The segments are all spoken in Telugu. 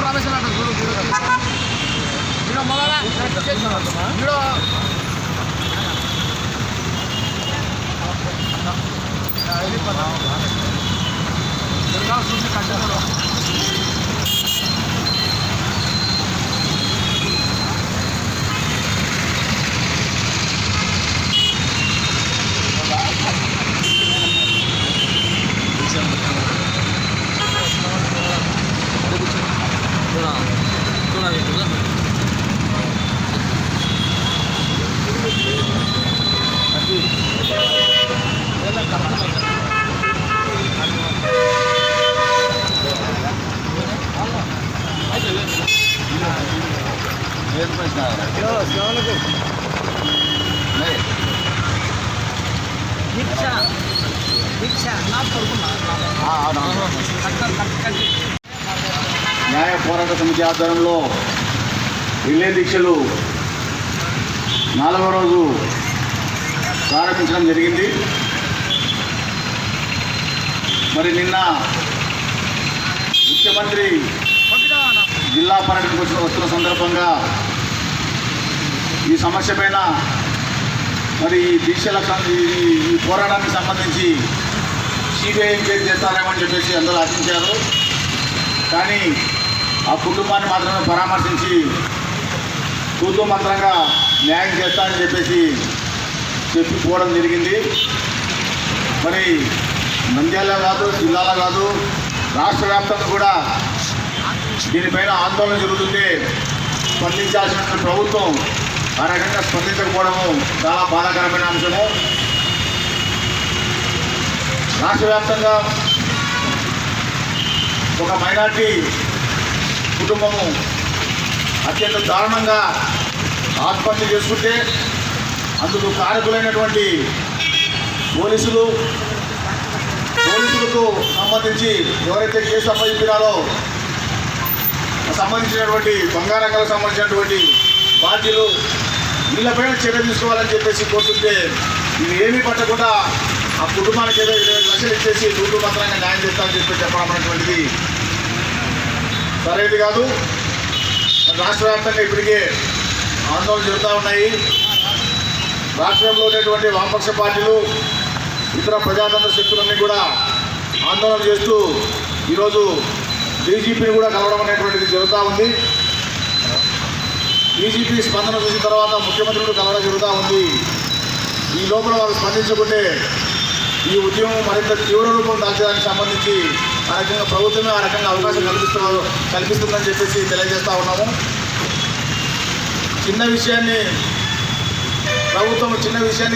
రమేష్ అంట చూడు వీడియో మొదలా వీడియో చూసి కట్టారు న్యాయ పోరాట సమితి ఆధ్వర్యంలో రిలే దీక్షలు 4వ రోజు ప్రారంభించడం జరిగింది. మరి నిన్న ముఖ్యమంత్రి జిల్లా పర్యటనకు వస్తున్న సందర్భంగా ఈ సమస్య పైన మరి ఈ దీక్షల ఈ పోరాటానికి సంబంధించి సిబిఐ ఎంక్వైరీ చేస్తారేమని చెప్పేసి అందరూ ఆశించారు. కానీ ఆ కుటుంబాన్ని మాత్రమే పరామర్శించి తూతూ మంత్రంగా న్యాయం చేస్తారని చెప్పేసి చెప్పిపోవడం జరిగింది. మరి నంద్యాల కాదు, జిల్లాలో కాదు, రాష్ట్ర వ్యాప్తంగా కూడా దీనిపైన ఆందోళన జరుగుతుంటే స్పందించాల్సిన ప్రభుత్వం ఆ రకంగా స్పందించకపోవడము చాలా బాధాకరమైన అంశము. రాష్ట్ర వ్యాప్తంగా ఒక మైనార్టీ కుటుంబము అత్యంత దారుణంగా ఆత్మహత్య చేసుకుంటే అందుకు కారకులైనటువంటి పోలీసులకు సంబంధించి ఎవరైతే కేసు అప్పగించారో సంబంధించినటువంటి బంగారంగాలకు సంబంధించినటువంటి బాధ్యులు వీళ్ళపైన చర్య తీసుకోవాలని చెప్పేసి కోరుతుంటే ఇవి ఏమీ పట్టకుండా ఆ కుటుంబానికి ఏదో 20 లక్షలు ఇచ్చేసి తూతూ మంత్రంగా న్యాయం చేస్తామని చెప్పి చెప్పడం అనేటువంటిది సరైనది కాదు. రాష్ట్ర వ్యాప్తంగా ఇప్పటికే ఆందోళన జరుగుతూ ఉన్నాయి. రాష్ట్రంలో ఉన్నటువంటి వామపక్ష పార్టీలు, ఇతర ప్రజాతంత్ర శక్తులన్నీ కూడా ఆందోళన చేస్తూ ఈరోజు డీజీపీని కూడా కలవడం అనేటువంటిది జరుగుతూ ఉంది. డీజీపీ స్పందన చూసిన తర్వాత ముఖ్యమంత్రులు కలవడం జరుగుతూ ఉంది. ఈ లోపల వారు స్పందించకుంటే ఈ ఉద్యమం మరింత తీవ్ర రూపం దాల్చడానికి సంబంధించి ఆ రకంగా ప్రభుత్వమే ఆ రకంగా అవకాశం కల్పిస్తుందని చెప్పేసి తెలియజేస్తూ ఉన్నాము. చిన్న విషయాన్ని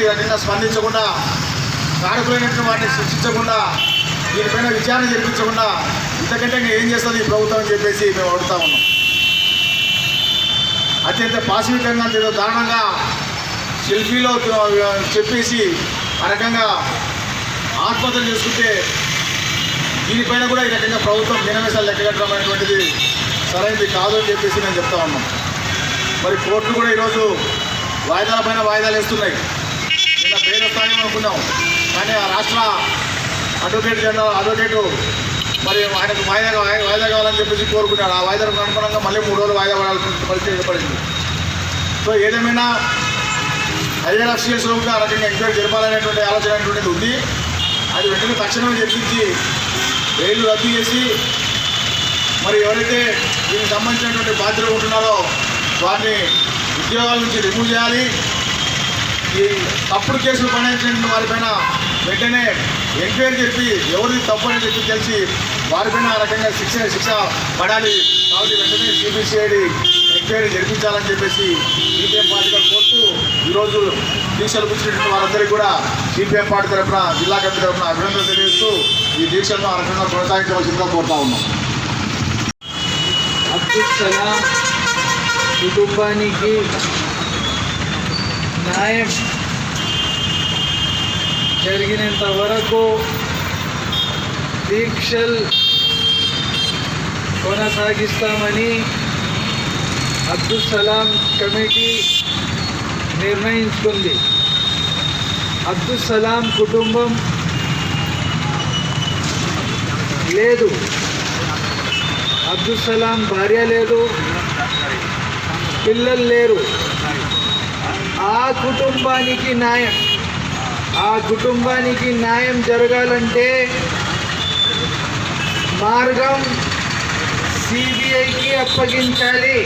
ఈ రకంగా స్పందించకుండా, కారకులైనటువంటి వాటిని శిక్షించకుండా, దీనిపైన విచారణ జరిపించకుండా ఇంతకంటే ఏం చేస్తుంది ఈ ప్రభుత్వం అని చెప్పేసి మేము అడుగుతా ఉన్నాం. అత్యంత పాశవికంగా దారుణంగా సెల్ఫీలో చెప్పేసి ఆ రకంగా ఆత్మహత్యలు చేసుకుంటే దీనిపైన కూడా ఈ రకంగా ప్రభుత్వం మీనమేసాలు లెక్కగట్టడం అనేటువంటిది సరైనది కాదు అని చెప్పేసి మేము చెప్తా ఉన్నాం. మరి కోర్టులు కూడా ఈరోజు వాయిదాలపైన వాయిదాలు వేస్తున్నాయి. నిన్న బెయిల్ వస్తామని అనుకున్నాం, కానీ ఆ రాష్ట్ర అడ్వకేటు మరి ఆయనకు వాయిదా కావాలని చెప్పేసి కోరుకున్నాడు. ఆ వాయిదాలకు అనుగుణంగా మళ్ళీ 3 రోజులు వాయిదా పడాల్సిన పరిస్థితి ఏర్పడింది. సో ఏదేమైనా హైయర్ అఫీషియల్స్గా ఆ రకంగా ఎంక్వైరీ జరపాలనేటువంటి ఆలోచన అనేటువంటిది ఉంది. అది వెంటనే తక్షణమే చర్చించి బెయిల్ రద్దు చేసి మరి ఎవరైతే దీనికి సంబంధించినటువంటి బాధ్యతలు ఉంటున్నారో వారిని ఉద్యోగాల నుంచి రిమూవ్ చేయాలి. ఈ తప్పుడు కేసులు పనిచేసిన వారిపైన వెంటనే ఎంక్వైరీ జరిపి ఎవరిది తప్పు అని చెప్పి తెలిసి వారిపైన ఆ రకంగా శిక్ష పడాలి. కాబట్టి వెంటనే సిబిసిఐడి ఎంక్వైరీ జరిపించాలని చెప్పేసి సిపిఎం పార్టీగా కోరుతూ ఈరోజు దీక్షలు కూర్చున్నటువంటి వారందరికీ కూడా సిపిఎం పార్టీ తరఫున, జిల్లా కమిటీ తరఫున అభినందనలు తెలియజేస్తూ ఈ దీక్షలను ఆ రకంగా కొనసాగించవలసిందిగా కోరుతా ఉన్నాం. అబ్దుల్ సలాం కుటుంబానికి న్యాయం జరిగినంత వరకు దీక్షలు కొనసాగిస్తామని అబ్దుల్ సలాం కమిటీ నిర్ణయించుకుంది. అబ్దుల్ సలాం కుటుంబం లేదు, అబ్దుల్ సలాం భార్య లేదు, పిల్లలు లేరు. ఆ కుటుంబానికి న్యాయం జరగాలంటే మార్గం సిబిఐకి అప్పగించాలి.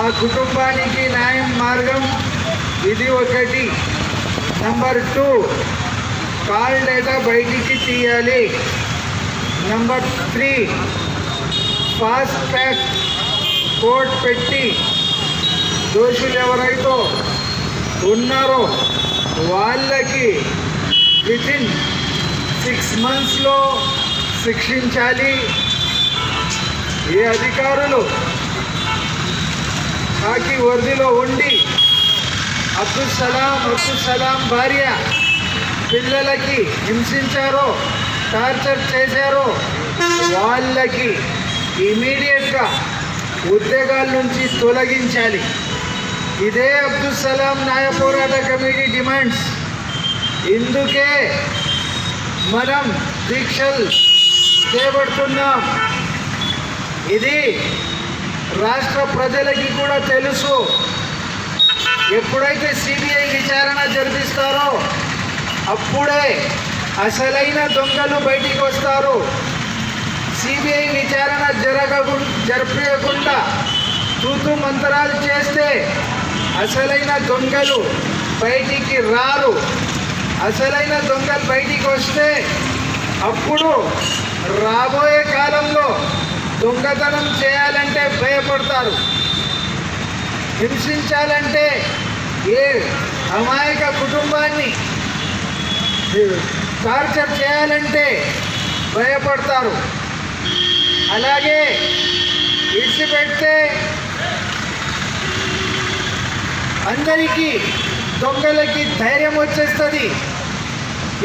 ఆ కుటుంబానికి న్యాయం మార్గం ఇది ఒకటి. నంబర్ 2, కాల్ డేటా బయటికి తీయాలి. నంబర్ 3, ఫాస్ట్ ట్రాక్ కోర్ట్ పెట్టి దోషులు ఎవరైతే ఉన్నారో వాళ్ళకి వితిన్ 6 monthsలో శిక్షించాలి. ఏ అధికారులు కాకి వర్దిలో ఉండి అబ్దుల్ సలాం భార్య పిల్లలకి హింసించారో, టార్చర్ చేశారో వాళ్ళకి ఇమీడియట్గా ఉద్యోగాల నుంచి తొలగించాలి. ఇదే అబ్దుల్ సలాం న్యాయ పోరాట కమిటీ డిమాండ్స్. ఇందుకే మనం దీక్షలు చేపడుతున్నాం. ఇది రాష్ట్ర ప్రజలకి కూడా తెలుసు. ఎప్పుడైతే సిబిఐ విచారణ జరిపిస్తారో అప్పుడే అసలైన దొంగలు బయటికి వస్తారు. సిబిఐ విచారణ జరపకుండా తూతు మంత్రాలు చేస్తే అసలైన దొంగలు బయటికి రారు. అసలైన దొంగలు బయటికి వస్తే అప్పుడు రాబోయే కాలంలో దొంగతనం చేయాలంటే భయపడతారు. హింసించాలంటే ఏ అమాయక కుటుంబాన్ని టార్చర్ చేయాలంటే భయపడతారు. అలాగే విడిచిపెడితే అందరికీ దొంగలకి ధైర్యం వచ్చేస్తుంది.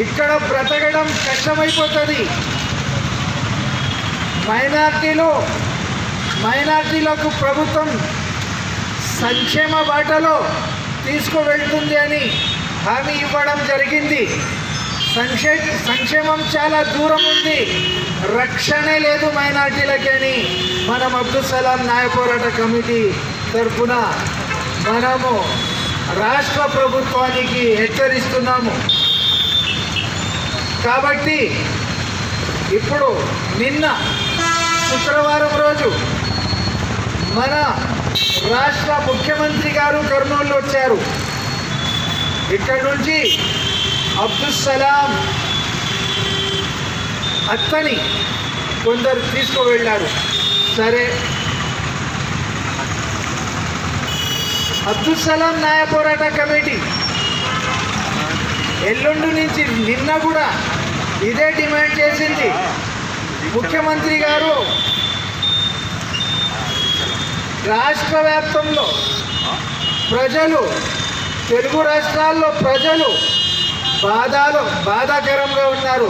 ఇక్కడ బ్రతకడం కష్టమైపోతుంది. మైనార్టీలకు ప్రభుత్వం సంక్షేమ బాటలో తీసుకువెళ్తుంది అని హామీ ఇవ్వడం జరిగింది. సంక్షేమం చాలా దూరం ఉంది, రక్షణే లేదు మైనార్టీలకని మనం అబ్దుల్ సలాం న్యాయ పోరాట కమిటీ తరఫున మనము రాష్ట్ర ప్రభుత్వానికి హెచ్చరిస్తున్నాము. కాబట్టి ఇప్పుడు నిన్న శుక్రవారం రోజు మన రాష్ట్ర ముఖ్యమంత్రి గారు కర్నూలు వచ్చారు. ఇక్కడ నుంచి అబ్దుల్ సలాం అత్తని కొందరు తీసుకువెళ్ళారు. సరే, అబ్దుల్ సలాం న్యాయ పోరాట కమిటీ ఎల్లుండి నుంచి నిన్న కూడా ఇదే డిమాండ్ చేసింది. ముఖ్యమంత్రి గారు రాష్ట్ర వ్యాప్తంలో ప్రజలు, తెలుగు రాష్ట్రాల్లో ప్రజలు బాధాకరంగా ఉన్నారు,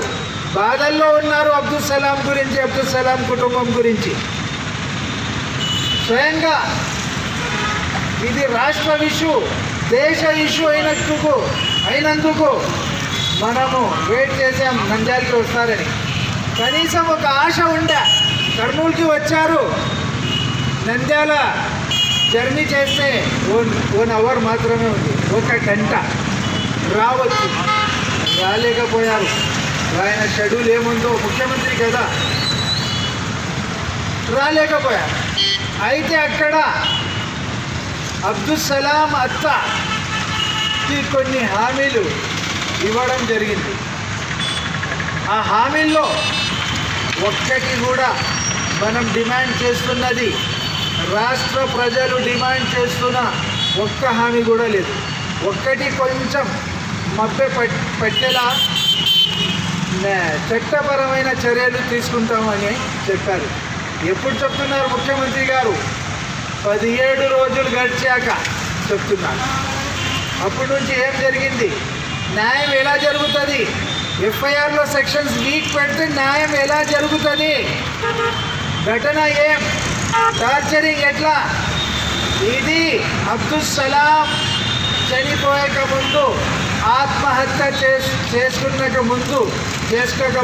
బాధల్లో ఉన్నారు. అబ్దుల్ సలాం గురించి, అబ్దుల్ సలాం కుటుంబం గురించి స్వయంగా ఇది రాష్ట్ర ఇష్యూ, దేశ ఇష్యూ అయినందుకు మనము వెయిట్ చేసాం నంద్యాలకి వస్తారని. కనీసం ఒక ఆశ ఉండే. కర్నూలుకి వచ్చారు, నంద్యాల జర్నీ చేస్తే 1 hour మాత్రమే ఉంది, 1 గంట రావచ్చు. రాలేకపోయారు. ఆయన షెడ్యూల్ ఏముందో ముఖ్యమంత్రి కదా, రాలేకపోయారు. అయితే అక్కడ అబ్దుల్ సలాం అత్తకి కొన్ని హామీలు ఇవ్వడం జరిగింది. ఆ హామీల్లో ఒక్కటి కూడా మనం డిమాండ్ చేస్తున్నది, రాష్ట్ర ప్రజలు డిమాండ్ చేస్తున్న ఒక్క హామీ కూడా లేదు. ఒక్కటి కొంచెం మభ్య పట్టేలా చట్టపరమైన చర్యలు తీసుకుంటామని చెప్పారు. ఎప్పుడు చెప్తున్నారు ముఖ్యమంత్రి గారు? 17 రోజులు గడిచాక చెప్తున్నారు. అప్పటి నుంచి ఏం జరిగింది? న్యాయం ఎలా జరుగుతుంది? ఎఫ్ఐఆర్లో సెక్షన్స్ వీక్ పెడితే న్యాయం ఎలా జరుగుతుంది? ఘటన ఏం? టార్చరింగ్ ఎట్లా? ఇది అబ్దుల్ సలాం చనిపోయక ముందు, ఆత్మహత్య చేసుకోక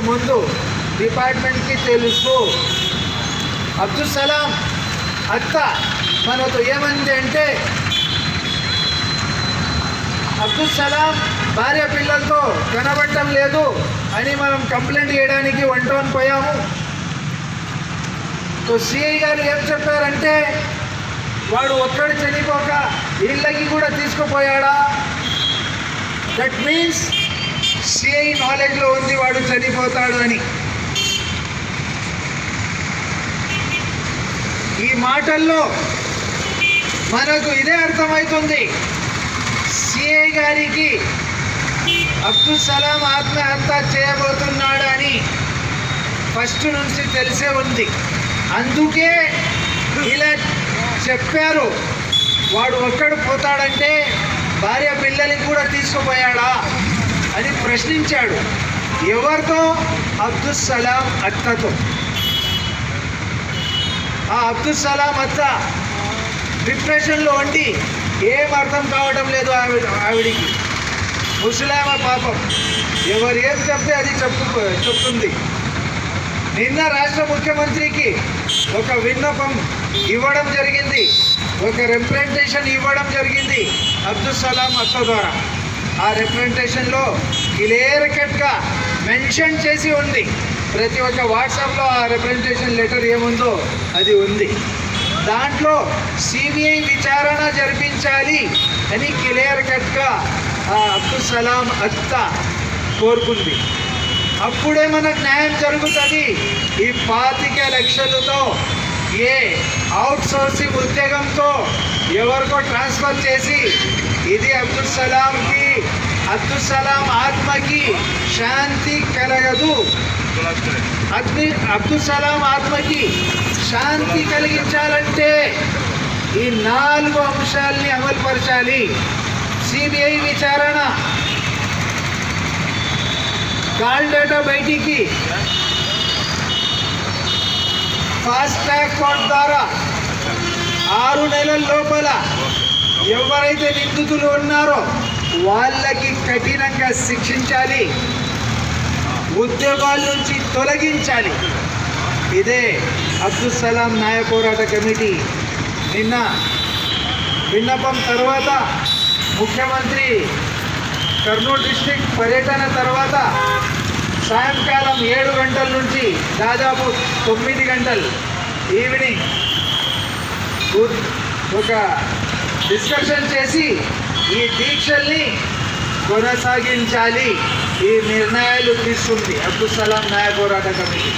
ముందు డిపార్ట్మెంట్కి తెలుసు. అబ్దుల్ సలాం అత్త మనతో ఏమంది అంటే, అబ్దుల్ సలాం భార్య పిల్లలతో కనబడటం లేదు అని మనం కంప్లైంట్ చేయడానికి 1 పోయాము. సో సిఐ గారు ఏం చెప్పారంటే, వాడు ఒక్కడు చనిపోక ఇళ్ళకి కూడా తీసుకుపోయాడా? దట్ మీన్స్ సిఐ నాలెడ్జ్లో ఉంది వాడు చనిపోతాడు అని. ఈ మాటల్లో మనకు ఇదే అర్థమవుతుంది, సిఐ గారికి అబ్దుల్ సలాం ఆత్మహత్య చేయబోతున్నాడు అని ఫస్ట్ నుంచి తెలిసే ఉంది. అందుకే ఇలా చెప్పారు. వాడు ఒక్కడు పోతాడంటే భార్య పిల్లలకి కూడా తీసుకుపోయాడా అని ప్రశ్నించాడు. ఎవరితో? అబ్దుల్ సలాం అత్తతో. ఆ అబ్దుల్ సలాం అత్త డిప్రెషన్లో ఉండి ఏం అర్థం కావడం లేదు ఆవిడికి. ముసలామ పాపం, ఎవరు ఏం చెప్తే అది చెప్తుంది. నిన్న రాష్ట్ర ముఖ్యమంత్రికి ఒక విన్నపం ఇవ్వడం జరిగింది, ఒక రిప్రజెంటేషన్ ఇవ్వడం జరిగింది అబ్దుల్ సలాం అత్త ద్వారా. ఆ రిప్రజెంటేషన్లో క్లియర్ కట్గా మెన్షన్ చేసి ఉంది. ప్రతి ఒక్క వాట్సాప్లో ఆ రిప్రజెంటేషన్ లెటర్ ఏముందో అది ఉంది. దాంట్లో సిబిఐ విచారణ జరిపించాలి అని క్లియర్ కట్గా ఆ అబ్దుల్ సలాం అత్త కోరుకుంది. అప్పుడే మనకు న్యాయం జరుగుతుంది. ఈ 25 లక్షలతో ఏ అవుట్ సోర్సింగ్ ఉద్యోగంతో ఎవరికో ట్రాన్స్ఫర్ చేసి ఇది అబ్దుల్ సలాం ఆత్మకి శాంతి కలగదు. అబ్దుల్ సలాం ఆత్మకి శాంతి కలిగించాలంటే ఈ 4 అంశాలని అమలుపరచాలి. సిబిఐ విచారణ, కాల్ డేటా బయటికి, ఫాస్ట్ ట్రాక్ కోర్ట్ ద్వారా 6 నెలల లోపల ఎవరైతే నిందితులు ఉన్నారో వాళ్ళకి కఠినంగా శిక్షించాలి, ఉద్యోగాల నుంచి తొలగించాలి. ఇదే అబ్దుల్ సలాం న్యాయ పోరాట కమిటీ నిన్న విన్నపం తర్వాత ముఖ్యమంత్రి కర్నూలు డిస్ట్రిక్ట్ పర్యటన తర్వాత సాయంకాలం 7 గంటల నుంచి దాదాపు 9 గంటలు ఈవినింగ్ ఒక డిస్కషన్ చేసి ఈ దీక్షల్ని కొనసాగించాలి, ఈ నిర్ణయాలు తీసుకుంది అబ్దుల్ సలాం న్యాయ పోరాట కమిటీ.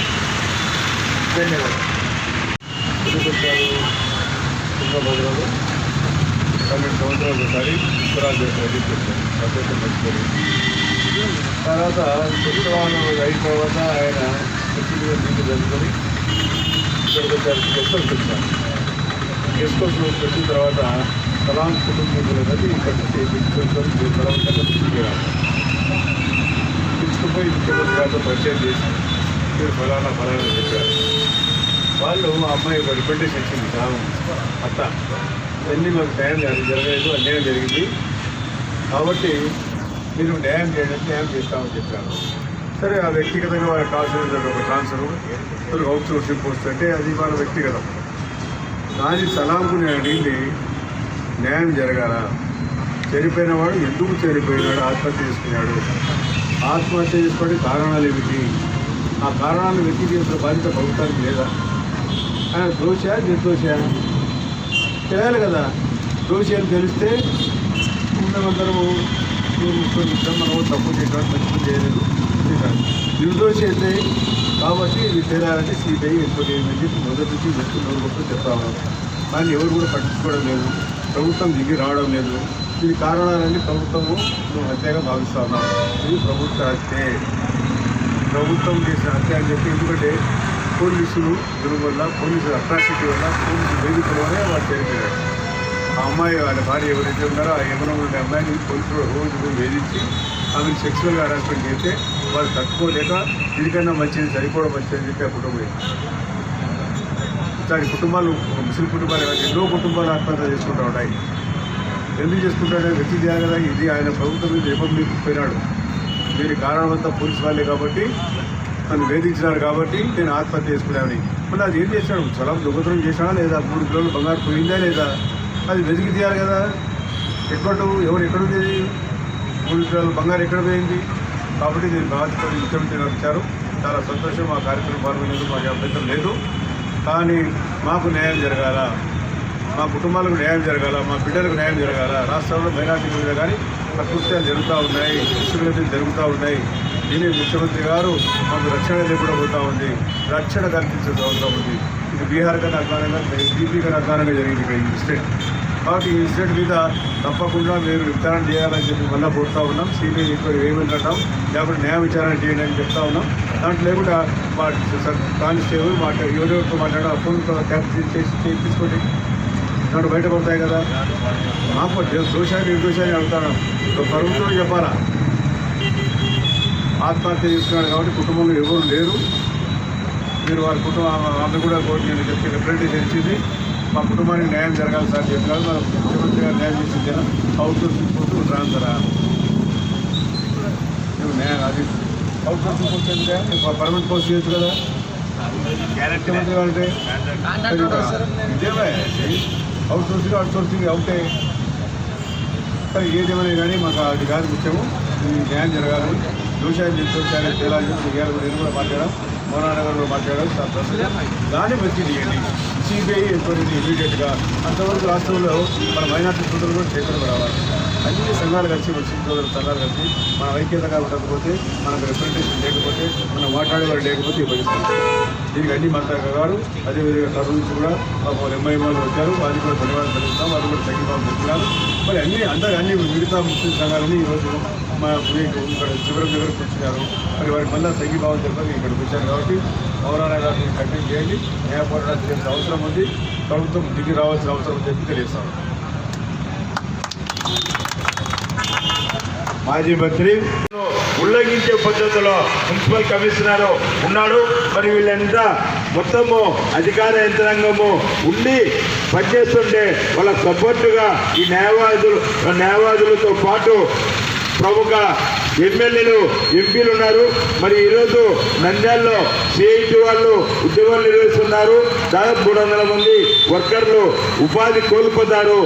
ధన్యవాదాలు. 12 సంవత్సరాలు ఒకసారి ఉత్తరాలు తర్వాత ఉత్తరాలు అయిన తర్వాత ఆయన ఖచ్చితంగా నీళ్ళు జరుపుకొని ఇక్కడికి వచ్చారు. గెస్ట్ హౌస్ వచ్చారు. గెస్ట్ హౌస్లో వచ్చిన తర్వాత సలాం కుటుంబీకులు అనేది ఇక్కడ నుంచి పిలుచుకొని బలవంతంగా పిలుచుకుపోయి ముఖ్యమంత్రి గారితో పరిచయం చేసి మీరు ఫలానా చెప్పారు. వాళ్ళు మా అమ్మాయి ఒక రిప్రజెంటేషన్ ఇచ్చింది చాలా అత్త, ఇవన్నీ మాకు న్యాయం జరగలేదు, అన్యాయం జరిగింది కాబట్టి మీరు న్యాయం చేయడానికి న్యాయం చేస్తామని చెప్పారు. సరే, ఆ వ్యక్తిగతంగా వాళ్ళకి కావాల్సిన ఒక ట్రాన్స్ఫర్ హౌస్ సోర్సింగ్ పోస్ట్ అంటే అది వాళ్ళ వ్యక్తిగతం. కానీ సలాంకు నేను అడిగింది న్యాయం జరగాల. చనిపోయిన వాడు ఎందుకు చనిపోయినాడు, ఆత్మహత్య చేసుకున్నాడు, ఆత్మహత్య చేసుకోవడానికి కారణాలు ఏమిటి, ఆ కారణాలను వెతికి చేసిన బాధ్యత ప్రభుత్వానికి లేదా? ఆయన దోషా నిర్దోషా తెలియాలి కదా. దోషి అని తెలిస్తే ఉన్నమందరము మనం తప్పు చేయడం మంచి చేయలేదు. నిర్దోషి అయితే కాబట్టి ఇది తేలాలంటే సిబిఐ ఎంక్వైరీ చేయమని మొదటి నుంచి వ్యక్తులు మొత్తం చెప్తాము. కానీ ఎవరు కూడా పట్టించుకోవడం లేదు, ప్రభుత్వం దిగి రావడం లేదు. దీని కారణాలన్నీ ప్రభుత్వము హత్యగా భావిస్తా ఉన్నాం. ఇది ప్రభుత్వ హత్యే, ప్రభుత్వం చేసిన హత్య అని చెప్పి. ఎందుకంటే పోలీసులు జరుగు వల్ల, పోలీసుల అట్రాసిటీ వల్ల, పోలీసు వేదికల వల్ల వాళ్ళు చనిపోయారు. ఆ అమ్మాయి వాళ్ళ భార్య ఎవరైతే ఉన్నారో ఆ యమనం ఉండే అమ్మాయిని పోలీసులు రోజు వేధించి ఆమెను సెక్సువల్గా హరాస్మెంట్ చేస్తే వాళ్ళు తట్టుకోలేక దీనికన్నా మంచిది సరిపోవడం మంచిదని చెప్పి ఆ కుటుంబం. ఇట్లాంటి కుటుంబాలు, ముస్లిం కుటుంబాలు ఎన్నో కుటుంబాలు ఆత్మహత్య చేసుకుంటూ ఉంటాయి. ఎందుకు చేసుకుంటాడే వ్యక్తి కదా. ఇది ఆయన ప్రభుత్వం మీద ఇవ్వకపోయినాడు. దీని కారణమంతా పోలీసు వాళ్ళే కాబట్టి నన్ను వేధించినారు కాబట్టి నేను ఆత్మహత్య చేసుకున్నామని. మళ్ళీ అది ఏం చేశాడు? చలం దొంగతనం చేశాడా లేదా? 3 కిలోలు బంగారు పోయిందా లేదా? అది వెతికి తీయాలి కదా. ఎక్కడుంది? 3 కిలోల బంగారు ఎక్కడ పోయింది? కాబట్టి నేను బాధ్యతలు ముఖ్యమంత్రి గారు ఇచ్చారు. చాలా సంతోషం. మా కార్యక్రమం పాల్గొనేందుకు మాకు అభ్యంతరం లేదు. కానీ మాకు న్యాయం జరగాల, మా కుటుంబాలకు న్యాయం జరగాల, మా బిడ్డలకు న్యాయం జరగాల. రాష్ట్రంలో మైనార్టీ మీద కానీ ప్రకృత్యాలు జరుగుతూ ఉన్నాయి, ఇసుకలు జరుగుతూ ఉన్నాయి. దీని ముఖ్యమంత్రి గారు మాకు రక్షణ లేకుండా పోతూ ఉంది. రక్షణ కల్పించాల్సిన అవసరం ఉంది. ఇది బీహార్ కన్నా అధ్వానంగా, యూపీ కన్నా అధ్వానంగా జరిగింది ఇక్కడ ఈ స్టేట్. కాబట్టి ఈ స్టేట్ మీద తప్పకుండా మీరు విచారణ చేయాలని చెప్పి మళ్ళీ కోరుతూ ఉన్నాం. సిబిఐ ఎంక్వైరీ వేయమంటాం, లేకపోతే న్యాయ విచారణ చేయండి అని చెప్తా ఉన్నాం. దాంట్లో లేకుండా మా కానిస్టేబుల్ ఎవరెవరితో మాట్లాడా ఫోన్ ట్యాప్ చేసి తీసుకోండి, దాంట్లో బయటపడతాయి కదా. మాకు దోషాన్ని నిర్దోషాన్ని అడుగుతాను. ప్రభుత్వం చెప్పాలా? ఆత్మహత్య చేసుకున్నాడు కాబట్టి కుటుంబంలో ఎవరు లేరు. మీరు వారి కుటుంబం ఆమె కూడా కోర్టు నేను చెప్పి రిప్రజెంటేషన్ ఇచ్చింది. మా కుటుంబానికి న్యాయం జరగాలి సార్ చెప్పినారు. మన ముఖ్యమంత్రి గారు న్యాయం చేసిందేనా? అవుట్ సోర్సింగ్ పోస్ట్ ట్రాన్స్ఫరా? నువ్వు న్యాయం అది అవుట్ సోర్సింగ్ పోస్ట్ ఎందుకే? పర్మనెంట్ పోస్ట్ చేయొచ్చు కదా ముఖ్యమంత్రి గారు అంటే. ఇదేమే అవుట్ సోర్సింగ్ అవుతే. సరే ఏదేమైనా కానీ మాకు అది కాదు ముఖ్యము. న్యాయం జరగాలి. దోషాన్ని నిర్దోషాన్ని తేలా నేను కూడా మాట్లాడాం, మోనానగర్లో మాట్లాడాం. దాన్ని బట్టి చేయండి. సిబిఐ ఎంక్వైరీ ఇమీడియట్గా. అంతవరకు రాష్ట్రంలో మన మైనార్టీ సోదరులు కూడా చేతులకు రావాలి. అన్ని సంఘాలు కలిసి, ముస్లిం సోదరుల సంఘాలు కలిసి మన ఐక్యతగా ఉండకపోతే, మనకు రిప్రజెంటేషన్ లేకపోతే, మనం మాట్లాడేవారు లేకపోతే ఇబ్బంది. దీనికి అన్ని మాట్లాడగలరు. అదేవిధంగా కర్నూలు నుంచి కూడా ఎంఐఎంలు వచ్చారు. వారికి కూడా ధన్యవాదాలు తెలుస్తాం. వారు కూడా సంఘీభావం చెప్తున్నారు. మరి అన్ని మిగతా ముస్లిం సంఘాలని ఈరోజు మా ఇక్కడ చివరికి కూర్చున్నారు. మరి వారికి మళ్ళీ సంఘీభావం చెప్పాలి ఇక్కడికి వచ్చారు. కాబట్టి మౌలానా గారిని కంటిన్యూ చేయండి. న్యాయ పోరాటం చేయాల్సిన అవసరం ఉంది. ప్రభుత్వం దిగి రావాల్సిన అవసరం ఉంది చెప్పి తెలియజేస్తాను. మాజీ మంత్రి ఉల్లంఘించే పద్ధతిలో మున్సిపల్ కమిషనర్ ఉన్నాడు. మరి వీళ్ళంతా మొత్తము అధికార యంత్రాంగము ఉండి పనిచేస్తుంటే వాళ్ళ సపోర్టుగా ఈ న్యాయవాదులతో పాటు ప్రముఖ ఎమ్మెల్యేలు, ఎంపీలు ఉన్నారు. మరి ఈరోజు నంద్యాలలో సిఐటి వాళ్ళు ఉద్యోగాలు నిర్వహిస్తున్నారు. దాదాపు 300 మంది వర్కర్లు ఉపాధి కోల్పోతారు.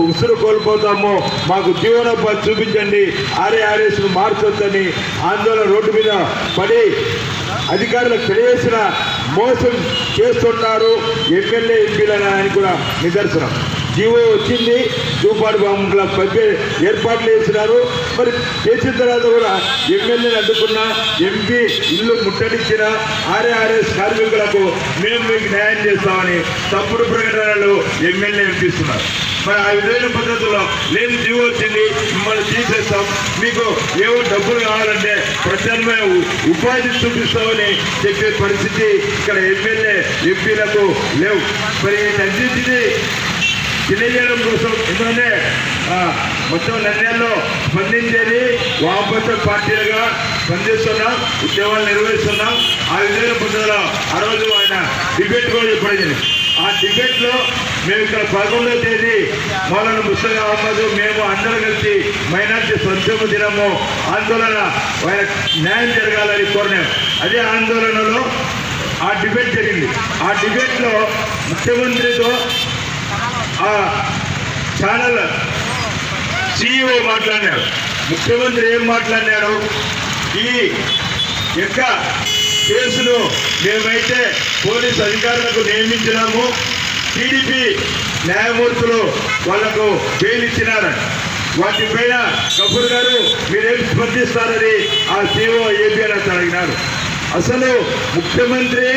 ఉసురు కోల్పోతాము, మాకు జీవనోపాధి చూపించండి, ఆర్ఏఆర్ఎస్ను మార్చొద్దని ఆందోళన రోడ్డు మీద పడి అధికారులకు తెలియజేసిన మోసం చేస్తున్నారు ఎమ్మెల్యే, ఎంపీలని అని కూడా నిదర్శనం. జీవో వచ్చింది, చూపాడు బాంబుల ఏర్పాట్లు చేసినారు. మరి చేసిన తర్వాత కూడా ఎమ్మెల్యేని అడ్డుకున్న, ఎంపీ ఇల్లు ముట్టడించిన ఆర్ఏఆర్ఎస్ కార్మికులకు మేము మీకు న్యాయం చేస్తామని తప్పుడు ప్రకటనలు ఎమ్మెల్యే ఎంపిస్తున్నారు. మరి ఆ విధమైన పద్ధతుల్లో లేదు, జీవో వచ్చింది, మిమ్మల్ని తీసేస్తాం, మీకు ఏవో డబ్బులు కావాలంటే ప్రత్యామ్నాయ ఉపాధి చూపిస్తామని చెప్పే పరిస్థితి ఇక్కడ ఎమ్మెల్యే, ఎంపీలకు లేవు. మరి అన్నింటినీ తెలియజేయడం కోసం ఎందుకంటే మొత్తం నంద్యాలలో స్పందించేది వామపక్ష పార్టీలుగా స్పందిస్తున్నాం, ఉద్యమాలు నిర్వహిస్తున్నాం. ఆ విధమైన పద్ధతిలో ఆ రోజు ఆయన డిబేట్ కూడా చెప్పడం. ఆ డిబేట్లో మేము ఇక్కడ 11వ తేదీ మౌలానా ముస్తఫా అహ్మద్ మేము అందరూ కలిసి మైనార్టీ సంక్షేమ దినము ఆందోళన ఆయన న్యాయం జరగాలని కోరినాం. అదే ఆందోళనలో ఆ డిబేట్ జరిగింది. ఆ డిబేట్లో ముఖ్యమంత్రితో ఆ ఛానల్ CEO మాట్లాడాడు. ముఖ్యమంత్రి ఏం మాట్లాడినాడు? ఈ యొక్క కేసును మేమైతే పోలీసు అధికారులకు నియమించినాము, టీడీపీ న్యాయమూర్తులు వాళ్లకు బెయిల్ ఇచ్చినారని. వాటిపైన కపూర్ గారు మీరేం స్పందిస్తారని ఆ CEO ఏపీ అని అడిగినారు. అసలు ముఖ్యమంత్రి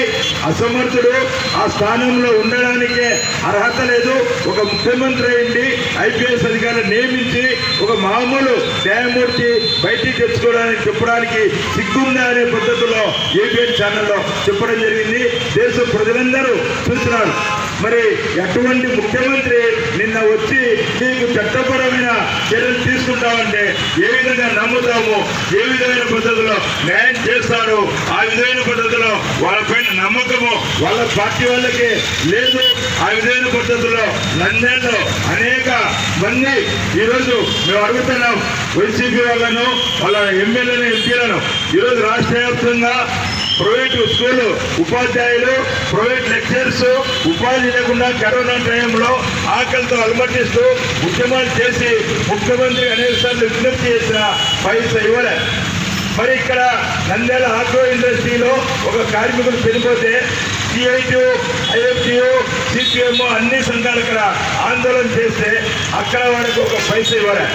అసమర్థుడు, ఆ స్థానంలో ఉండడానికే అర్హత లేదు. ఒక ముఖ్యమంత్రి అయింది IPS అధికారులు నియమించి ఒక మామూలు న్యాయమూర్తి బయటికి తెచ్చుకోవడానికి చెప్పడానికి సిగ్గుందా అనే పద్ధతిలో ABN ఛానల్లో చెప్పడం జరిగింది. దేశ ప్రజలందరూ చూస్తున్నారు. మరి అటువంటి ముఖ్యమంత్రి నిన్న వచ్చి మీకు చట్టపరమైన చర్యలు తీసుకుంటామంటే ఏ విధంగా నమ్ముతాము? ఏ విధమైన పద్ధతిలో న్యాయం చేస్తాడు? ఆ విధమైన పద్ధతిలో వాళ్ళపైన నమ్మకము వాళ్ళ పార్టీ వాళ్ళకి లేదు. ఆ విధమైన పద్ధతిలో నంద్యాలలో అనేక మంది ఈరోజు మేము అడుగుతున్నాం వైసీపీ వాళ్ళను, వాళ్ళ ఎమ్మెల్యేలను, ఎంపీలను ఈరోజు రాష్ట్ర వ్యాప్తంగా ప్రైవేటు స్కూలు ఉపాధ్యాయులు, ప్రైవేట్ లెక్చరర్స్ ఉపాధి లేకుండా కరోనా టైంలో ఆకలితో అలమటిస్తూ ఉద్యమాలు చేసి ముఖ్యమంత్రి అనేక సార్లు విజ్ఞప్తి చేసిన పైసా ఇవ్వలే. మరి ఇక్కడ నంద్యాల ఆగ్రో ఇండస్ట్రీలో ఒక కార్మికుడు చనిపోతే సిఐటి, ఐఎఫ్టియు, సిపిఎం అన్ని సంఘాలు ఇక్కడ ఆందోళన చేస్తే అక్కడ వాడికి ఒక పైసా ఇవ్వలే.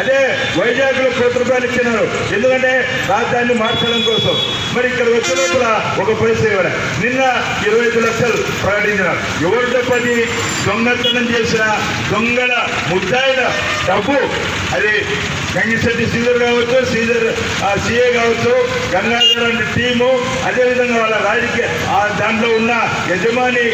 అదే వైజాగ్లో ₹1,00,000 ఇచ్చినారు, ఎందుకంటే రాజధానిని మార్చడం కోసం. మరి ఇక్కడ వచ్చే లోపల ఒక పైసా ఇవ్వలే. నిన్న 25 లక్షలు ప్రకటించినారు. ఎవరు తప్పది? దొంగతనం చేసిన దొంగల ముద్దాయిల డబ్బు. అది గంగిశెట్టి శ్రీధర్ కావచ్చు, సిఏ కావచ్చు, గంగాధర్ అంటే టీము, అదేవిధంగా వాళ్ళ రాజకీయ దాంట్లో ఉన్న యజమాని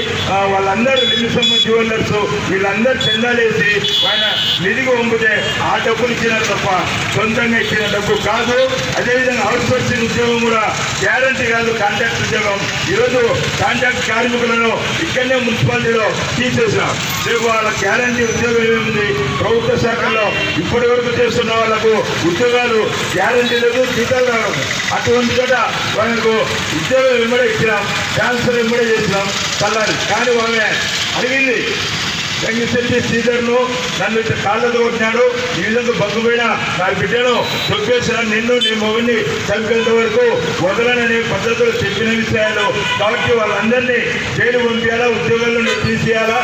వాళ్ళందరూ నిమిషమ్మ జ్యువెలర్స్ వీళ్ళందరూ చందాలేసి ఆయన నిధికి పంపితే ఆ డబ్బులు ఇచ్చినారు తప్ప సొంతంగా ఇచ్చిన డబ్బు కాదు. అదేవిధంగా అవుట్ సోర్సింగ్ ఉద్యోగం కూడా గ్యారంటీ కాదు, కాంట్రాక్ట్ ఉద్యోగం. ఈరోజు కాంట్రాక్ట్ కార్మికులను ఇక్కడనే మున్సిపాలిటీలో తీసేసాం. రేపు వాళ్ళ గ్యారంటీ ఉద్యోగం ఏముంది? ప్రభుత్వ శాఖల్లో ఇప్పటి వరకు చేస్తున్న వాళ్ళకు ఉద్యోగాలు గ్యారంటీ లేదు, జీతాలు రావడం. అటువంటి చోట వాళ్ళకు ఉద్యోగం వెంబడే ఇచ్చినాం, ట్రాన్స్ఫర్ వెంబడే చేసినాం చల్లాలి. కానీ ఆమె అడిగింది గంగిశెట్టి శ్రీధర్ను నన్ను కాళ్ళతో కొట్టినాడు, ఈ విధంగా బగ్గుపోయిన నా బిడ్డను తొక్కేసిన నిన్ను నీ మొగుడిని చంపేంత వరకు వదలననే పద్ధతులు చెప్పిన విషయాలు. కాబట్టి వాళ్ళందరినీ జైలు పంపించాలా, ఉద్యోగాల నుండి తీసేయాలా,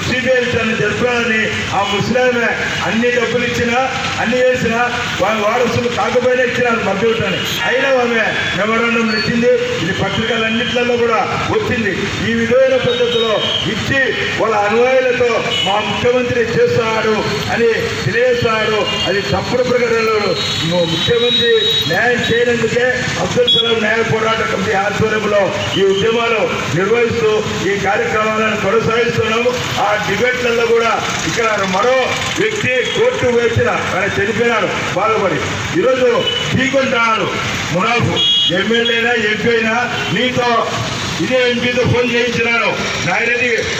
సిబిఐ విచారణ జరపాలని ఆ ముస్లిమే అన్ని డబ్బులు ఇచ్చినా అన్ని చేసినా వాళ్ళ వారసులు కాకపోయినా ఇచ్చినారు మధ్యవర్తిని. అయినా ఆమె మెమోరాండం ఇచ్చింది. ఇది పత్రికలన్నింటిలో కూడా వచ్చింది. ఈ విధమైన పద్ధతిలో ఇచ్చి వాళ్ళ అనుయాయులతో మా ముఖ్యమంత్రి చేస్తున్నాడు అని తెలియజేస్తున్నాడు. అది తప్పుడు ప్రకటనలు. ముఖ్యమంత్రి న్యాయం చేయనందుకే అబ్దుల్ సలాం న్యాయ పోరాట కమిటీ ఆధ్వర్యంలో ఈ ఉద్యమాలు నిర్వహిస్తూ ఈ కార్యక్రమాలను కొనసాగిస్తున్నాము. ఆ డిబేట్లలో కూడా ఇక్కడ మరో వ్యక్తి కోర్టు వేసిన ఆయన చనిపోయినాడు బాధపడి. ఈరోజు ఢీకొంటున్నాడు మునాఫు. ఎమ్మెల్యే అయినా ఎంపీ అయినా నీతో ఇదే ఎంపీతో ఫోన్ చేయించినాను,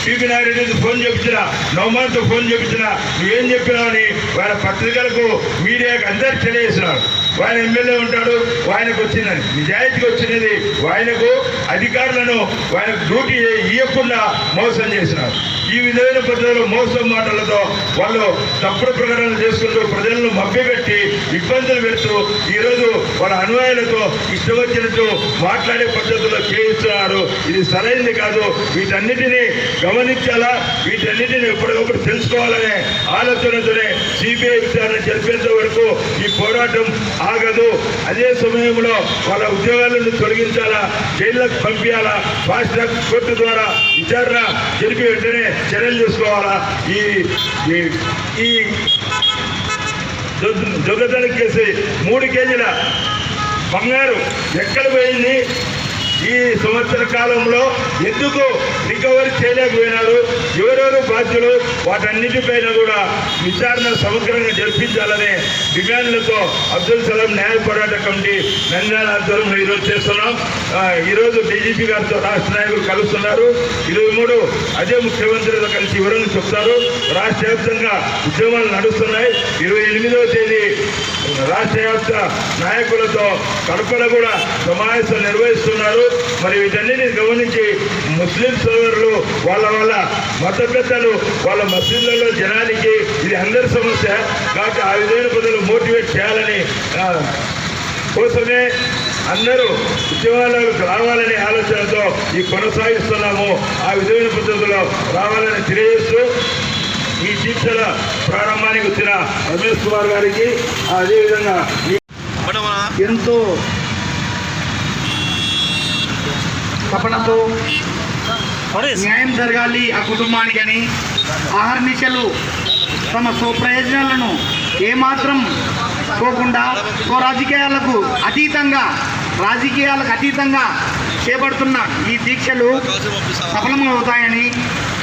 టీపీ నాగిరెడ్డితో ఫోన్ చెప్పించిన, నవమాన్తో ఫోన్ చెప్పించిన, నువ్వేం చెప్పినావు అని వాళ్ళ పత్రికలకు మీడియాకు అందరికి తెలియజేసినాడు. ఆయన ఎమ్మెల్యే ఉంటాడు, ఆయనకు వచ్చిందని. నిజాయితీకి వచ్చినది ఆయనకు అధికారులను ఆయనకు డ్యూటీ ఇవ్వకుండా మోసం చేసినారు. ఈ విధమైన పద్ధతిలో మోసం మాటలతో వాళ్ళు తప్పుడు ప్రకటనలు చేసుకుంటూ ప్రజలను మభ్యపెట్టి ఇబ్బందులు పెడుతూ ఈరోజు వాళ్ళ అనుయాయులతో ఇష్టం వచ్చినట్టు మాట్లాడే పద్ధతిలో చేయిస్తున్నారు. ఇది సరైనది కాదు. వీటన్నిటినీ గమనించాలా, వీటన్నిటిని ఎప్పటికప్పుడు తెలుసుకోవాలనే ఆలోచనతోనే సిబిఐ విచారణ జరిపేంత వరకు ఈ పోరాటం ఆగదు. అదే సమయంలో వాళ్ళ ఉద్యోగాలను తొలగించాలా, జైళ్ళకు పంపించాలా, ఫాస్ట్ ట్రాక్ కోర్టు ద్వారా విచారణ జరిపి వెంటనే చర్యలు తీసుకోవాలా. ఈ దొంగతనం కేసు 3 కేజీల బంగారు ఎక్కడ పోయింది? ఈ సంవత్సర కాలంలో ఎందుకు రికవరీ చేయలేకపోయినారు? ఎవరెవరు బాధ్యులు? వాటన్నిటిపైన కూడా విచారణ సమగ్రంగా జరిపించాలనే డిమాండ్లతో అబ్దుల్ సలాం న్యాయ పోరాట కమిటీ నంద్యాల ఆధ్వర్యంలో ఈరోజు చేస్తున్నాం. ఈరోజు డీజీపీ గారితో రాష్ట్ర నాయకులు కలుస్తున్నారు. 23 అదే ముఖ్యమంత్రితో కలిసి వివరణ చెప్తారు. రాష్ట్ర వ్యాప్తంగా ఉద్యమాలు నడుస్తున్నాయి. 28వ తేదీ రాష్ట్ర వ్యాప్త నాయకులతో కడపలో కూడా సమావేశం నిర్వహిస్తున్నారు. మరి వీటన్నిటిని గమనించి ముస్లిం సోదరులు వాళ్ళ మత పెద్దలు వాళ్ళ మసీదులలో జనానికి ఇది అందరి సమస్య కాబట్టి ఆ విధమైన పద్ధతులు మోటివేట్ చేయాలని కోసమే అందరూ ఉద్యమాలకు రావాలనే ఆలోచనతో ఈ కొనసాగిస్తున్నాము. ఆ విధమైన పద్ధతిలో రావాలని తెలియజేస్తూ ఈ దీక్షల ప్రారంభానికి వచ్చిన రమేష్ కుమార్ గారికి అదేవిధంగా ఎంతో తపనతో న్యాయం జరగాలి ఆ కుటుంబానికి అని అహర్నిశలు తమ స్వప్రయోజనాలను ఏమాత్రం పోకుండా రాజకీయాలకు అతీతంగా చేపడుతున్న ఈ దీక్షలు సఫలమవుతాయని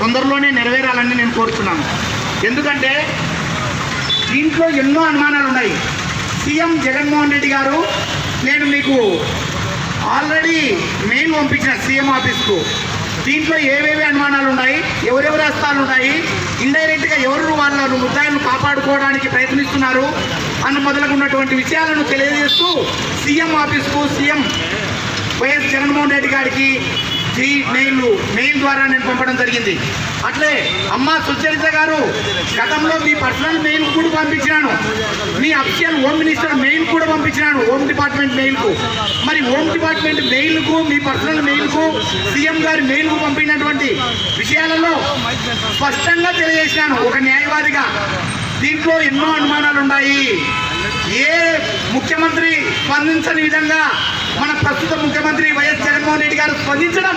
తొందరలోనే నెరవేరాలని నేను కోరుతున్నాను. ఎందుకంటే దీంట్లో ఎన్నో అనుమానాలు ఉన్నాయి. సీఎం జగన్మోహన్ రెడ్డి గారు నేను మీకు ఆల్రెడీ మెయిల్ పంపించిన సీఎం ఆఫీస్కు. దీంట్లో ఏవేవి అనుమానాలు ఉన్నాయి, ఎవరెవరి హస్తాలు ఉన్నాయి, ఇండైరెక్ట్గా ఎవరు వాళ్ళ ముద్దాయిలను కాపాడుకోవడానికి ప్రయత్నిస్తున్నారు అన్న మొదలగున్నటువంటి విషయాలను తెలియజేస్తూ సీఎం ఆఫీస్కు, సీఎం వైఎస్ జగన్మోహన్ రెడ్డి గారికి మెయిల్ ద్వారా నేను పంపడం జరిగింది. అట్లే అమ్మ సుచరిత గారు గతంలో మీ పర్సనల్ మెయిల్ కూడా పంపించినాను, మీ అఫీషియల్ హోమ్ మినిస్టర్ మెయిల్ కూడా పంపించినాను, హోమ్ డిపార్ట్మెంట్ మెయిల్కు. మరి హోమ్ డిపార్ట్మెంట్ మెయిల్కు, మీ పర్సనల్ మెయిల్కు, సీఎం గారి మెయిల్కు పంపినటువంటి విషయాలలో స్పష్టంగా తెలియజేసినాను ఒక న్యాయవాదిగా. దీంట్లో ఎన్నో అనుమానాలు ఉన్నాయి. ఏ ముఖ్యమంత్రి స్పందించని విధంగా మన ప్రస్తుత ముఖ్యమంత్రి వైఎస్ జగన్మోహన్ రెడ్డి గారు స్పందించడం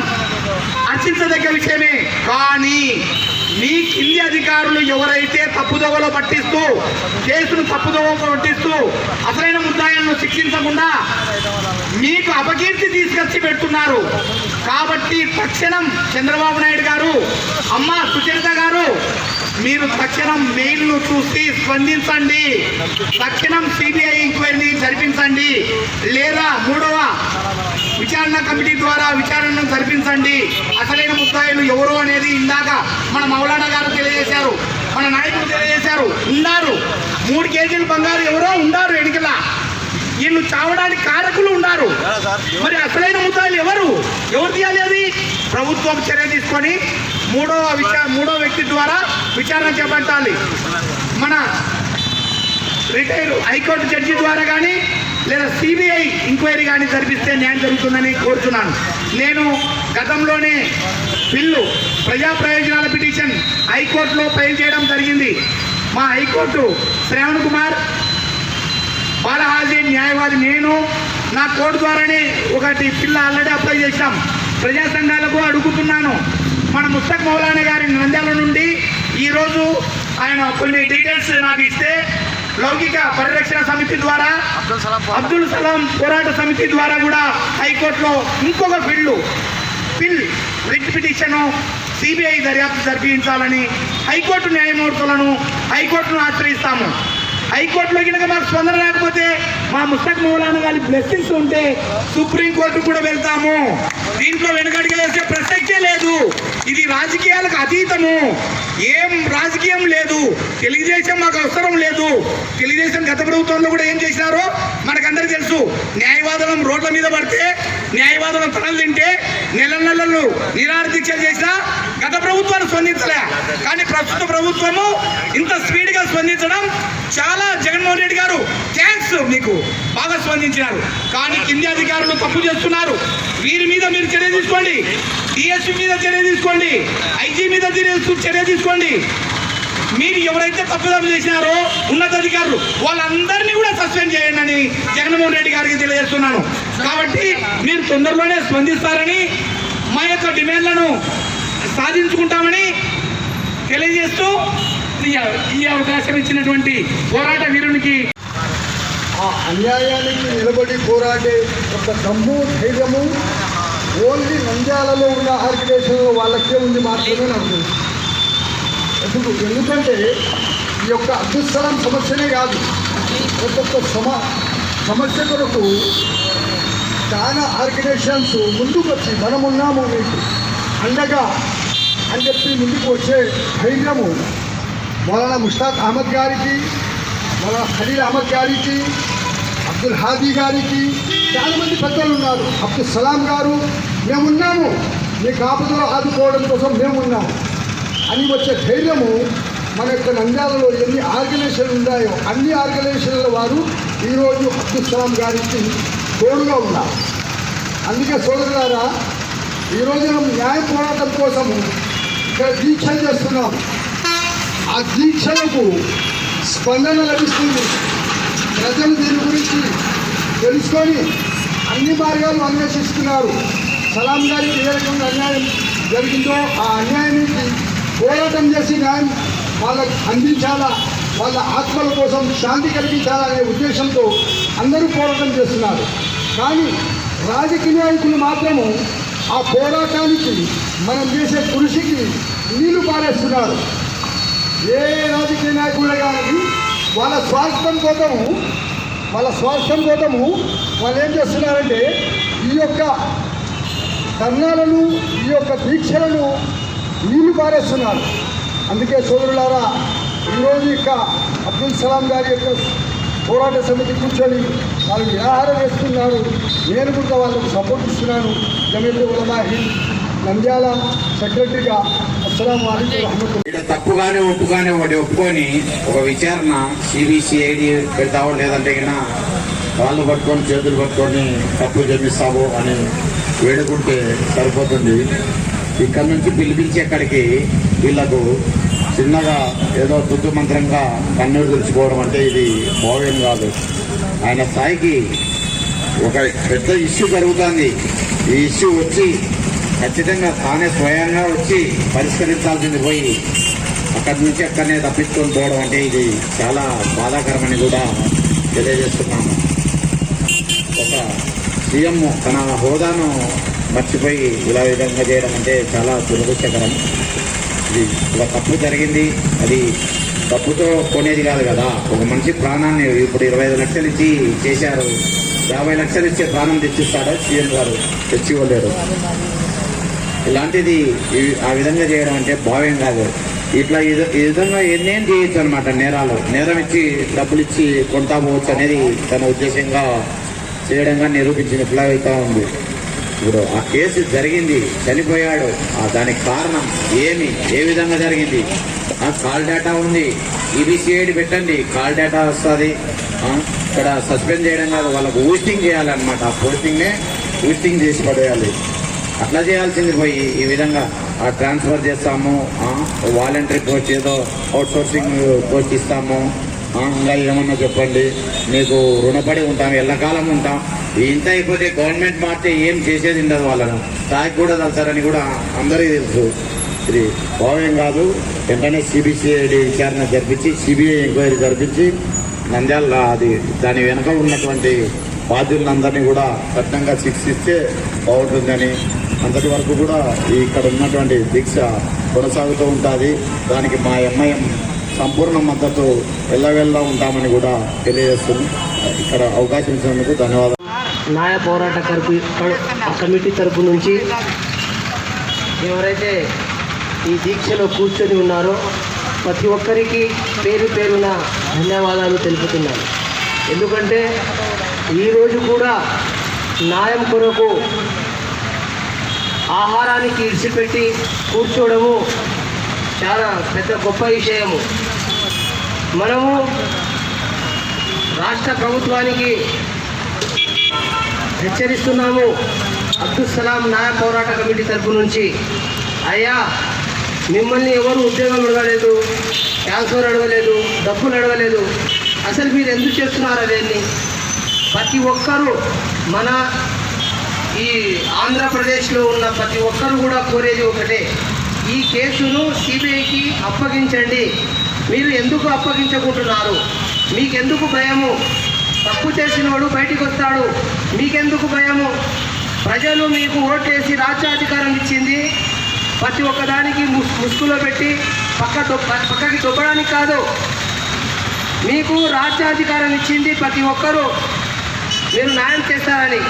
హర్షించదగ్గ విషయమే. కానీ మీ కింది అధికారులు ఎవరైతే తప్పుదోవలో పట్టిస్తూ, కేసును తప్పుదోవలో పట్టిస్తూ అసలైన ముద్దాయిలను శిక్షించకుండా మీకు అపకీర్తి తీసుకొచ్చి పెడుతున్నారు. కాబట్టి తక్షణం చంద్రబాబు నాయుడు గారు, అమ్మ సుచరిత గారు, మీరు తక్షణం మెయిల్ను చూసి స్పందించండి. తక్షణం సిబిఐ ఎంక్వైరీని జరిపించండి, లేదా 3వ విచారణ కమిటీ ద్వారా విచారణను జరిపించండి. అసలైన ముద్దాయిలు ఎవరు అనేది ఇందాక మన మౌలానా గారు తెలియజేశారు, మన నాయకులు తెలియజేశారు. ఉన్నారు 3 కేజీలు బంగారు ఎవరో ఉన్నారు ఎన్నికల, వీళ్ళు చావడానికి కారకులు ఉన్నారు. మరి అసలైన ముద్దాయిలు ఎవరు తీయాలి? అది ప్రభుత్వం చర్య తీసుకొని 3వ వ్యక్తి ద్వారా విచారణ చేపట్టాలి. మన రిటైర్డ్ హైకోర్టు జడ్జి ద్వారా కానీ లేదా సిబిఐ ఎంక్వైరీ కానీ జరిపిస్తే న్యాయం జరుగుతుందని కోరుతున్నాను. నేను గతంలోనే ప్రజా ప్రయోజనాల పిటిషన్ హైకోర్టులో ఫైల్ చేయడం జరిగింది. మా హైకోర్టు శ్రవణ్ కుమార్ బాలహాజీ న్యాయవాది, నేను నా కోర్టు ద్వారానే ఒకటి ఆల్రెడీ అప్లై చేశాం. ప్రజా సంఘాలకు అడుగుతున్నాను. మన ముస్తక్ మౌలానా గారి నంద్యాల నుండి ఈరోజు ఆయన కొన్ని డీటెయిల్స్ నాకు ఇస్తే లౌకిక పరిరక్షణ సమితి ద్వారా, అబ్దుల్ సలాం పోరాట సమితి ద్వారా కూడా హైకోర్టులో ఇంకొక రిట్ పిటిషన్ సిబిఐ దర్యాప్తు జరిపించాలని హైకోర్టు న్యాయమూర్తులను హైకోర్టును ఆశ్రయిస్తాము. హైకోర్టులో కనుక మాకు స్పందన రాకపోతే మా ముస్తక్ మౌలానా గారి బ్లెస్సింగ్స్ ఉంటే సుప్రీంకోర్టు కూడా వెళ్తాము. దీంట్లో వెనుకడుగు వేసే ప్రసక్తే లేదు. ఇది రాజకీయాలకు అతీతము. ఏం రాజకీయం లేదు. తెలుగుదేశం మాకు అవసరం లేదు. తెలుగుదేశం గత ప్రభుత్వంలో కూడా ఏం చేసినారో మనకందరికీ తెలుసు. న్యాయవాదులం రోడ్ల మీద పడితే, న్యాయవాదులం తనలు తింటే, నెలలు నిరాహార దీక్ష చేసినా గత ప్రభుత్వాన్ని స్పందించలే. కానీ ప్రస్తుత ప్రభుత్వము ఇంత స్పీడ్గా స్పందించడం చాలా, జగన్మోహన్ రెడ్డి గారు థ్యాంక్స్, మీకు బాగా స్పందించినారు. కానీ కింది అధికారులు తప్పు చేస్తున్నారు. వీరి మీద మీరు చర్య తీసుకోండి, డిఎస్పీ మీద చర్య తీసుకోండి, ఐజీ మీద చర్య తీసుకోండి. మీరు ఎవరైతే తప్పుదప్పు చేసినారో ఉన్నతాధికారులు వాళ్ళందరినీ కూడా సస్పెండ్ చేయండి అని జగన్మోహన్ రెడ్డి గారికి తెలియజేస్తున్నాను. కాబట్టి మీరు తొందరలోనే స్పందిస్తారని, మా యొక్క డిమాండ్లను సాధించుకుంటామని తెలియజేస్తూ ఈ అవకాశం ఇచ్చినటువంటి పోరాట వీరునికి, ఆ అన్యాయానికి నిలబడి పోరాడే ఒక దమ్ము, ధైర్యము ఓన్లీ నంద్యాలలో ఉన్న ఆర్గనైజేషన్లో వాళ్ళకే ఉంది మాత్రమే నాకు తెలుసు. ఎందుకంటే ఈ యొక్క అబ్దుల్ సలాం సమస్యనే కాదు, ప్రతి ఒక్క సమస్య కొరకు చాలా ఆర్గనైజేషన్స్ ముందుకు వచ్చి మనమున్నాము మీకు అండగా అని చెప్పి ముందుకు వచ్చే ధైర్యము మౌలానా ముష్తాక్ అహ్మద్ గారికి, మౌలానా ఖలీల్ అహ్మద్ గారికి, అబ్దుల్ హాదీ గారికి, చాలామంది పెద్దలు ఉన్నారు. అబ్దుల్ సలాం గారు, మేమున్నాము మీకు ఆపదలో ఆదుకోవడం కోసం మేమున్నాము అని వచ్చే ధైర్యము మన యొక్క నంద్యాలలో ఎన్ని ఆర్గనైజేషన్లు ఉన్నాయో అన్ని ఆర్గనైజేషన్ల వారు ఈరోజు అబ్దుల్ సలాం గారికి తోడుగా ఉన్నారు. అందుకే సోదరులారా, ఈరోజు మనం న్యాయ పోరాటం కోసము ఇక్కడ దీక్షలు చేస్తున్నాం. ఆ దీక్షలకు స్పందన లభిస్తుంది. ప్రజలు దీని గురించి తెలుసుకొని అన్ని మార్గాలు అన్వేషిస్తున్నారు. సలాం గారికి ఏ రకంగా అన్యాయం జరిగిందో ఆ అన్యాయానికి పోరాటం చేసి న్యాయం వాళ్ళకు అందించాలా, వాళ్ళ ఆత్మల కోసం శాంతి కలిగించాలనే ఉద్దేశంతో అందరూ పోరాటం చేస్తున్నారు. కానీ రాజకీయ నాయకులు మాత్రము ఆ పోరాటానికి మనం చేసే కృషికి నీళ్లు పారేస్తున్నారు. ఏ రాజకీయ నాయకులే కానీ వాళ్ళ స్వార్థం కోసము వాళ్ళు ఏం చేస్తున్నారంటే ఈ యొక్క ధర్నాలను, ఈ యొక్క దీక్షలను నీళ్లు పారేస్తున్నారు. అందుకే సోదరులారా, ఈరోజు ఇక అబ్దుల్ సలాం గారి యొక్క పోరాట సమితి కూర్చొని వాళ్ళు నిరాహారం చేస్తున్నారు. నేను కూడా వాళ్ళకు సపోర్ట్ ఇస్తున్నాను. జమీయత్ ఉలమా హింద్ నంద్యాల సెక్రటరీగా. అస్సలాము అలైకుం వరహమతుల్లాహి. ఇక్కడ తప్పుగానే ఒప్పుగానే ఒకటి ఒప్పుకొని ఒక విచారణ సిబిసిఐడి పెడతావో లేదంటే కన్నా వాళ్ళు పట్టుకొని చేతులు పట్టుకొని తప్పు చేపిస్తావో అని వేడుకుంటే సరిపోతుంది. ఇక్కడ నుంచి పిలిపించి అక్కడికి వీళ్ళకు చిన్నగా ఏదో తుత్తు మంత్రంగా కన్నీరు తుడుచుకోవడం అంటే ఇది భావ్యం కాదు. ఆయన స్థాయికి ఒక పెద్ద ఇష్యూ జరుగుతుంది. ఈ ఇష్యూ వచ్చి ఖచ్చితంగా తానే స్వయంగా వచ్చి పరిష్కరించాల్సింది పోయి అక్కడి నుంచి అక్కడనే తప్పించుకొని పోవడం అంటే ఇది చాలా బాధాకరమని కూడా తెలియజేస్తున్నాము. ఒక సీఎం తన హోదాను మర్చిపోయి ఇలా విధంగా చేయడం అంటే చాలా దురదృష్టకరం. ఇది ఒక తప్పు జరిగింది, అది తప్పుతో కొనేది కాదు కదా. ఒక మనిషి ప్రాణాన్ని ఇప్పుడు 25 లక్షలు ఇచ్చి చేశారు, 50 లక్షలు ఇచ్చే ప్రాణం తెచ్చిస్తాడా సీఎం గారు? తెచ్చివ్వలేరు. ఇలాంటిది ఆ విధంగా చేయడం అంటే భావ్యం కాదు. ఇట్లా ఈ విధంగా ఎన్నేం చేయొచ్చు అనమాట. నేరం ఇచ్చి డబ్బులు ఇచ్చి కొంటా పోవచ్చు అనేది తన ఉద్దేశంగా చేయడంగా నిరూపించినట్లా అవుతా ఉంది. ఇప్పుడు ఆ కేసు జరిగింది, చనిపోయాడు, దానికి కారణం ఏమి, ఏ విధంగా జరిగింది? కాల్ డేటా ఉంది, ఈబీసీఐడి పెట్టండి, కాల్ డేటా వస్తుంది. ఇక్కడ సస్పెండ్ చేయడం కాదు, వాళ్ళకు ఊస్టింగ్ చేయాలన్నమాట. ఆ పోస్టింగ్నే ఊస్టింగ్ చేసి పడేయాలి. అట్లా చేయాల్సింది పోయి ఈ విధంగా ట్రాన్స్ఫర్ చేస్తాము, వాలంటరీ పోస్ట్ ఏదో అవుట్ సోర్సింగ్ పోస్ట్ ఇస్తాము, ఇంకా ఏమన్నా చెప్పండి, మీకు రుణపడి ఉంటాం, ఎల్లకాలం ఉంటాం. ఇంత అయిపోతే గవర్నమెంట్ మారితే ఏం చేసేది ఉండదు. వాళ్ళను స్థాయికి కూడా తలుతారని కూడా అందరికీ తెలుసు. ఇది భావ్యం కాదు. వెంటనే సిబిసిఐడి విచారణ జరిపించి సిబిఐ ఎంక్వైరీ జరిపించి నంద్యాల దాని వెనుక ఉన్నటువంటి బాధ్యులందరినీ కూడా కఠినంగా శిక్షిస్తే బాగుంటుందని, అంతటి వరకు కూడా ఇక్కడ ఉన్నటువంటి దీక్ష కొనసాగుతూ ఉంటుంది. దానికి మా ఎంఐఎం సంపూర్ణ మద్దతు ఎల్లవెల్లా ఉంటామని కూడా తెలియజేస్తుంది. ఇక్కడ అవకాశం ఇచ్చినందుకు ధన్యవాదాలు. న్యాయ పోరాట కమిటీ తరపు నుంచి ఎవరైతే ఈ దీక్షలో కూర్చొని ఉన్నారో ప్రతి ఒక్కరికి పేరు పేరున ధన్యవాదాలు తెలుపుతున్నాను. ఎందుకంటే ఈరోజు కూడా న్యాయం కొరకు ఆహారానికి ఇడిచిపెట్టి కూర్చోవడము చాలా పెద్ద గొప్ప విషయము. మనము రాష్ట్ర ప్రభుత్వానికి హెచ్చరిస్తున్నాము. అబ్దుల్ సలాం న్యాయ పోరాట కమిటీ తరపు నుంచి, అయ్యా మిమ్మల్ని ఎవరు ఉద్యోగం అడగలేదు, ట్రాన్స్ఫర్ అడగలేదు, డబ్బులు అడగలేదు, అసలు మీరు ఎందుకు చేస్తున్నారు అదేంటి? ప్రతి ఒక్కరూ మన ఈ ఆంధ్రప్రదేశ్లో ఉన్న ప్రతి ఒక్కరు కూడా కోరేది ఒకటే, ఈ కేసును సిబిఐకి అప్పగించండి. మీరు ఎందుకు అప్పగించకుంటున్నారు? మీకెందుకు భయము? తప్పు చేసినోడు బయటికి వస్తాడు, మీకెందుకు భయము? ప్రజలు మీకు ఓటేసి రాజ్యాధికారం ఇచ్చింది ప్రతి ఒక్కదానికి ముసుగులో పెట్టి పక్కకి దొబ్బడానికి కాదు. మీకు రాజ్యాధికారం ఇచ్చింది ప్రతి ఒక్కరూ మీరు న్యాయం చేస్తారని.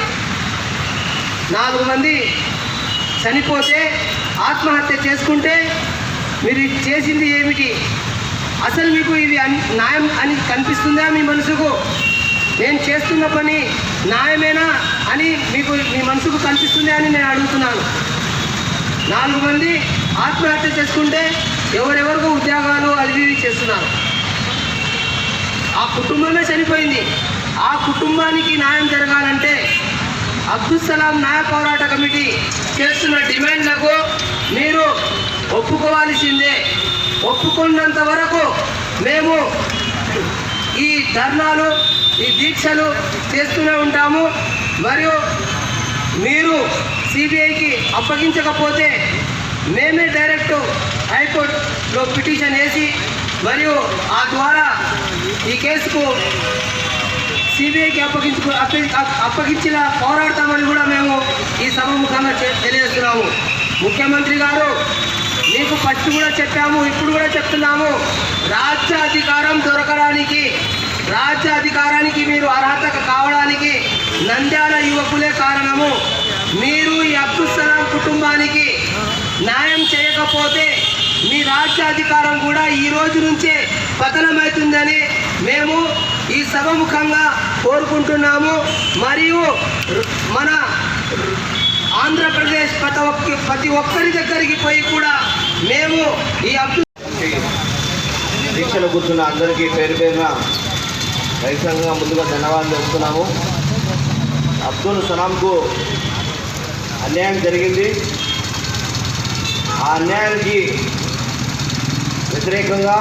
4 మంది చనిపోతే ఆత్మహత్య చేసుకుంటే మీరు చేసింది ఏమిటి? అసలు మీకు ఇది న్యాయం అని కనిపిస్తుందా మీ మనసుకు? నేను చేస్తున్న పని న్యాయమేనా అని మీకు మీ మనసుకు కనిపిస్తుందా అని నేను అడుగుతున్నాను. 4 మంది ఆత్మహత్య చేసుకుంటే ఎవరెవరికో ఉద్యోగాలు అవి చేస్తున్నారు. ఆ కుటుంబమే చనిపోయింది. ఆ కుటుంబానికి న్యాయం జరగాలంటే అబ్దుల్ సలాం న్యాయ పోరాట కమిటీ చేస్తున్న డిమాండ్లకు మీరు ఒప్పుకోవాల్సిందే. ఒప్పుకున్నంత వరకు మేము ఈ ధర్నాలు, ఈ దీక్షలు చేస్తూనే ఉంటాము. మరియు మీరు సిబిఐకి అప్పగించకపోతే మేమే డైరెక్ట్ హైకోర్టులో పిటిషన్ వేసి మరియు ఆ ద్వారా ఈ కేసుకు సిబిఐకి అప్పగించిన పోరాడతామని కూడా మేము ఈ సభముఖంగా తెలియజేస్తున్నాము. ముఖ్యమంత్రి గారు మీకు ఫస్ట్ కూడా చెప్పాము, ఇప్పుడు కూడా చెప్తున్నాము, రాజ్యాధికారం దొరకడానికి, రాజ్యాధికారానికి మీరు అర్హత కావడానికి నంద్యాల యువకులే కారణము. మీరు ఈ అబ్దుల్ సలాం కుటుంబానికి న్యాయం చేయకపోతే మీ రాజ్యాధికారం కూడా ఈ రోజు నుంచే పతనమవుతుందని మేము ఈ సభముఖంగా కోరుకుంటున్నాము. మరియు మన ఆంధ్రప్రదేశ్ ప్రతి ఒక్కరి దగ్గరికి పోయి కూడా మేము ఈ దీక్షలో కూర్చున్న అందరికీ పేరు పేరున రైతాంగంగా ముందుగా ధన్యవాదాలు తెలుపుతున్నాము. అబ్దుల్ సలాంకు అన్యాయం జరిగింది. ఆ అన్యాయానికి వ్యతిరేకంగా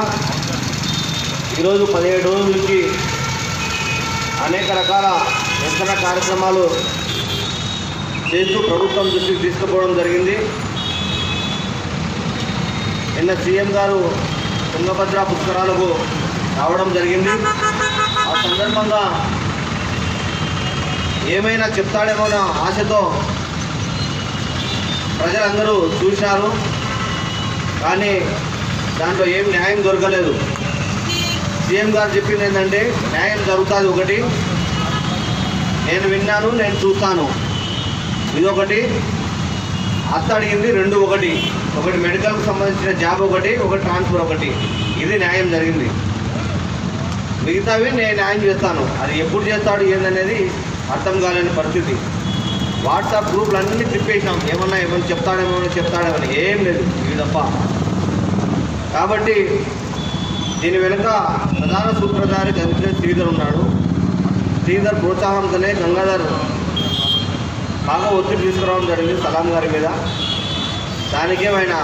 ఈరోజు 17 రోజుల నుంచి అనేక రకాల నిరసన కార్యక్రమాలు చేస్తూ ప్రభుత్వం దృష్టికి తీసుకుపోవడం జరిగింది. నిన్న సీఎం గారు తుంగభద్ర పుష్కరాలకు రావడం జరిగింది. ఆ సందర్భంగా ఏమైనా చెప్తాడేమో అన్న ఆశతో ప్రజలందరూ చూశారు. కానీ దాంట్లో ఏం న్యాయం దొరకలేదు. సీఎం గారు చెప్పింది ఏంటంటే న్యాయం జరుగుతుంది ఒకటి, నేను విన్నాను, నేను చూస్తాను, ఇదొకటి. అత్త అడిగింది 2 ఒకటి మెడికల్కి సంబంధించిన జాబ్ ఒకటి ట్రాన్స్ఫర్ ఒకటి. ఇది న్యాయం జరిగింది. మిగతావి నేను న్యాయం చేస్తాను. అది ఎప్పుడు చేస్తాడు ఏందనేది అర్థం కాలేని పరిస్థితి. వాట్సాప్ గ్రూపులు అన్నీ తిప్పేసినాం. ఏమన్నా చెప్తాడేమని ఏం లేదు ఇవి తప్ప. కాబట్టి దీని వెనుక ప్రధాన సూత్రధారి దళితులే శ్రీధర్ ఉన్నాడు. శ్రీధర్ ప్రోత్సాహంతోనే గంగాధర్ బాగా ఒత్తిడి తీసుకురావడం జరిగింది సలాం గారి మీద. దానికే ఆయన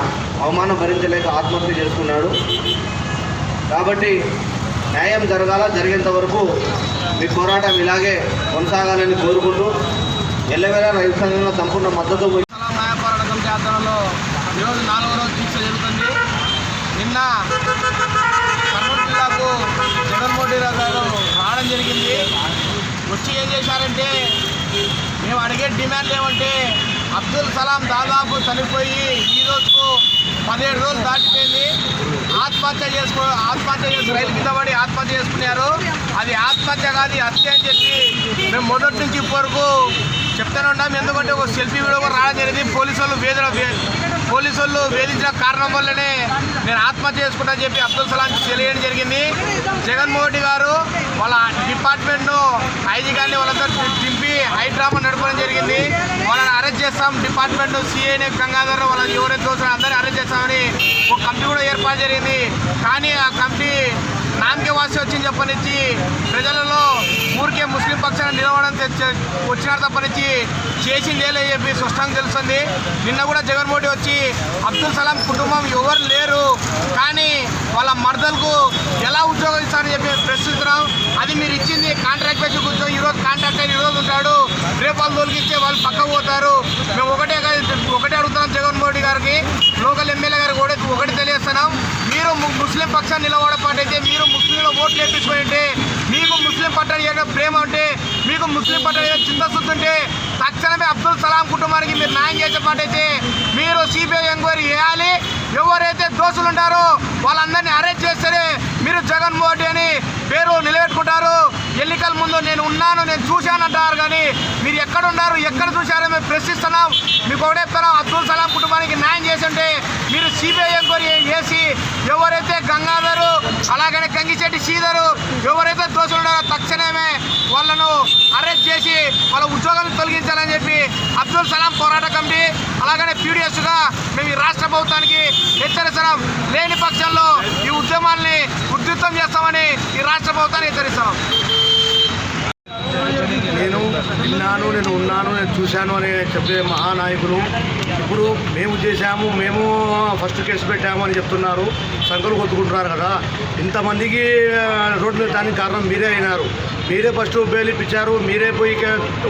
అవమానం భరించలేక ఆత్మహత్య చేసుకున్నాడు. కాబట్టి న్యాయం జరిగేంత వరకు మీ పోరాటం ఇలాగే కొనసాగాలని కోరుకుంటూ ఎల్లవేళ రైతు సంఘంలో సంపూర్ణ మద్దతు. న్యాయ పోరాట కమిటీ ఆధ్వర్యంలో ఈరోజు 4వ రోజు దీక్ష జరుగుతుంది. నిన్న కర్నూలు జిల్లాకు జగన్మోహన్ రెడ్డి గారు రావడం జరిగింది. వచ్చి ఏం చేశారంటే మేము అడిగే డిమాండ్ ఏమంటే అబ్దుల్ సలాం దాదాపు చనిపోయి ఈ రోజుకు 17 రోజులు దాటిపోయింది. ఆత్మహత్య చేసి రైలు కింద పడి ఆత్మహత్య చేసుకున్నారు. అది ఆత్మహత్య కాదు, హత్య అని చెప్పి మేము మొదటి నుంచి ఇప్పటివరకు చెప్తూనే ఉన్నాం. ఎందుకంటే ఒక సెల్ఫీ వీడియో కూడా రావడం జరిగింది. పోలీసు వాళ్ళు వేధించిన కారణం వల్లనే నేను ఆత్మహత్య చేసుకుంటానని చెప్పి అబ్దుల్ సలాం తెలియడం జరిగింది. జగన్మోహన్ రెడ్డి గారు వాళ్ళ డిపార్ట్మెంట్ను ఐజీ గారిని వాళ్ళంతా దింపి హైడ్రామా నడపడం జరిగింది. వాళ్ళని అరెస్ట్ చేస్తాం, డిపార్ట్మెంట్ సిఐని గంగాధర్ వాళ్ళని ఎవరైతే దోషులు అందరినీ అరెస్ట్ చేస్తామని ఒక కమిటీ కూడా ఏర్పాటు జరిగింది. కానీ ఆ కమిటీ నామకే వాసి వచ్చింది చెప్పనిచ్చి ప్రజలలో ఊరికే ముస్లిం పక్షాన్ని నిలవడం వచ్చినారు తప్పనిచ్చి చేసిందేలే చెప్పి స్పష్టంగా తెలుస్తుంది. నిన్న కూడా జగన్మోహన్ రెడ్డి వచ్చి అబ్దుల్ సలాం కుటుంబం ఎవరు లేరు, కానీ వాళ్ళ మర్దలకు ఎలా ఉద్యోగం ఇస్తారని చెప్పి ప్రశ్నిస్తున్నాం. అది మీరు ఇచ్చింది కాంట్రాక్ట్ బేసిస్ కూర్చొని ఈరోజు కాంట్రాక్ట్ అయిన ఈరోజు ఉంటాడు, రేపు వాళ్ళు తొలగిస్తే వాళ్ళు పక్కకు పోతారు. మేము ఒకటే అడుగుతున్నాం జగన్మోహన్ రెడ్డి గారికి, లోకల్ ఎమ్మెల్యే గారికి ఒకటి తెలియజేస్తున్నాం. మీరు ముస్లిం పక్షాన్ని నిలబడపాటైతే, మీరు ముస్లింలో ఓట్లు వేయించుకుంటే, మీకు ముస్లిం పట్ల ఏదో ప్రేమ ఉంటే, మీకు ముస్లిం పట్ల ఏదో చిత్తశుద్ధి ఉంటే తక్షణమే అబ్దుల్ సలాం కుటుంబానికి మీరు న్యాయం చేసేపాటైతే మీరు సిబిఐ ఎంక్వైరీ చేయాలి. ఎవరైతే దోషులు ఉంటారో వాళ్ళందరినీ అరెస్ట్ చేస్తేనే మీరు జగన్మోహన్ రెడ్డి అని పేరు నిలబెట్టుకుంటారు. ఎన్నికల ముందు నేను ఉన్నాను, నేను చూశానంటారు, కానీ మీరు ఎక్కడ ఉన్నారు, ఎక్కడ చూశారో మేము ప్రశ్నిస్తున్నాం. మీకు ఒకటే చెప్తున్నాం, అబ్దుల్ సలాం కుటుంబానికి న్యాయం చేసి ఉంటే మీరు సిబిఐ ఎంక్వైరీ చేసి ఎవరైతే గంగాధరు అలాగనే కంగిశెట్టి శ్రీధరు ఎవరైతే దోషులు ఉన్నారో తక్షణమే వాళ్ళను అరెస్ట్ చేసి వాళ్ళ ఉద్యోగాలను తొలగించాలని చెప్పి అబ్దుల్ సలాం పోరాట కమిటీ అలాగనే పీడిఎస్గా మేము ఈ రాష్ట్ర ప్రభుత్వానికి హెచ్చరిస్తున్నాం. లేని పక్షంలో ఈ ఉద్యమాల్ని ఉధృతం చేస్తామని ఈ రాష్ట్ర ప్రభుత్వాన్ని హెచ్చరిస్తున్నాం. నేను విన్నాను, నేను ఉన్నాను, నేను చూశాను అని చెప్పే మహానాయకులు ఇప్పుడు మేము చేశాము, మేము ఫస్ట్ కేసు పెట్టాము అని చెప్తున్నారు. సంఖ్యలు కొట్టుకుంటున్నారు కదా. ఇంతమందికి రోడ్డు మీద దానికి కారణం మీరే అయినారు. మీరే ఫస్ట్ బెయిల్ ఇప్పించారు, మీరే పోయి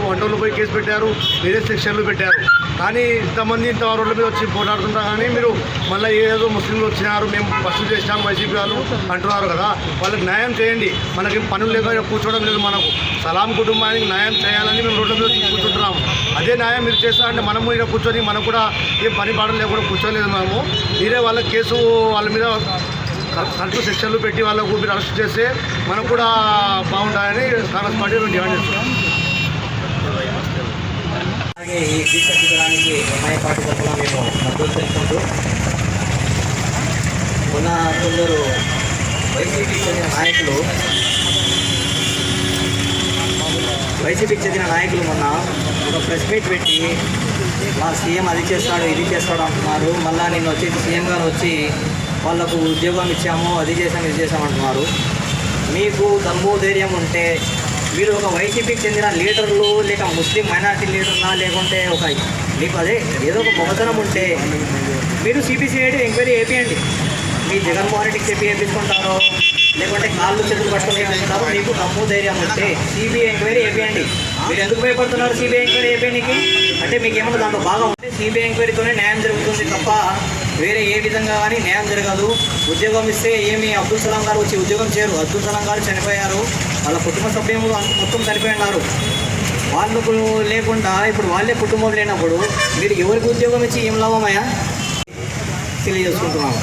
వంటలు పోయి కేసు పెట్టారు, మీరే సెక్షన్లు పెట్టారు. కానీ ఇంతమంది ఇంత రోడ్ల మీద వచ్చి పోరాడుతుంటారు. కానీ మీరు మళ్ళీ ఏదో ముస్లింలు వచ్చినారు, మేము ఫస్ట్ చేసినాము వైసీపీ వాళ్ళు అంటున్నారు కదా. వాళ్ళకి న్యాయం చేయండి. మనకి పనులు లేక కూర్చోవడం లేదు. మనకు సలాం కుటుంబానికి న్యాయం చేయాలని మేము రోడ్ల మీద కూర్చుంటున్నాము. అదే న్యాయం మీరు చేస్తారంటే మనము ఇక్కడ కూర్చొని మనకు కూడా ఏం పని పాటలు లేకుండా కూర్చోలేదు. మనము మీరే వాళ్ళ కేసు వాళ్ళ మీద కరెక్ట్ సెక్షన్లు పెట్టి వాళ్ళకు మీరు అరెస్ట్ చేస్తే మనకు కూడా బాగుంటాయని కాంగ్రెస్ పార్టీ మేము డిమాండ్ చేస్తున్నాం. అలాగే ఈ దీక్ష శిబిరానికి ఎంఐ పార్టీ తరఫున మేము మద్దతు తెలుపుకుంటూ కొందరు వైసీపీ చెందిన నాయకులు వైసీపీకి చెందిన నాయకులు మొన్న ఒక ప్రెస్ మీట్ పెట్టి మా సీఎం అది చేస్తాడు ఇది చేస్తాడు అంటున్నారు. మళ్ళీ నిన్న వచ్చేసి సీఎం గారు వచ్చి వాళ్ళకు ఉద్యోగం ఇచ్చాము అది చేసాము ఇది చేసాము అంటున్నారు. మీకు దమ్ము ధైర్యం ఉంటే మీరు ఒక వైసీపీకి చెందిన లీడర్లు లేక ముస్లిం మైనారిటీ లీడర్నా లేకుంటే ఒక మీకు అదే ఏదో ఒక మొగతనం ఉంటే మీరు సిబిసిఐడి ఎంక్వైరీ చేయండి. మీ జగన్మోహన్ రెడ్డికి చెప్పి వేయించుకుంటారో లేకుంటే కాళ్ళు చేతులు పట్టుకొని వేయించుకుంటారో మీకు దమ్ము ధైర్యం ఉంటే సిబిఐ ఎంక్వైరీ చేయండి. మీరు ఎందుకు భయపడుతున్నారు సిబిఐ ఎంక్వైరీ చేయడానికి? అంటే మీకు ఏమన్నా దాంట్లో బాగా ఉంటే సిబిఐ ఎంక్వైరీతోనే న్యాయం జరుగుతుంది తప్ప వేరే ఏ విధంగా కానీ న్యాయం జరగదు. ఉద్యోగం ఇస్తే ఏమి అబ్దుల్ సలాం గారు వచ్చి ఉద్యోగం చేయరు. అబ్దుల్ సలాం గారు చనిపోయారు, వాళ్ళ కుటుంబ సభ్యులు మొత్తం చనిపోయినారు. వాళ్ళకు లేకుండా ఇప్పుడు వాళ్ళే కుటుంబం లేనప్పుడు మీరు ఎవరికి ఉద్యోగం ఇచ్చి ఏం లాభమయ్యా తెలియజేసుకుంటున్నాము.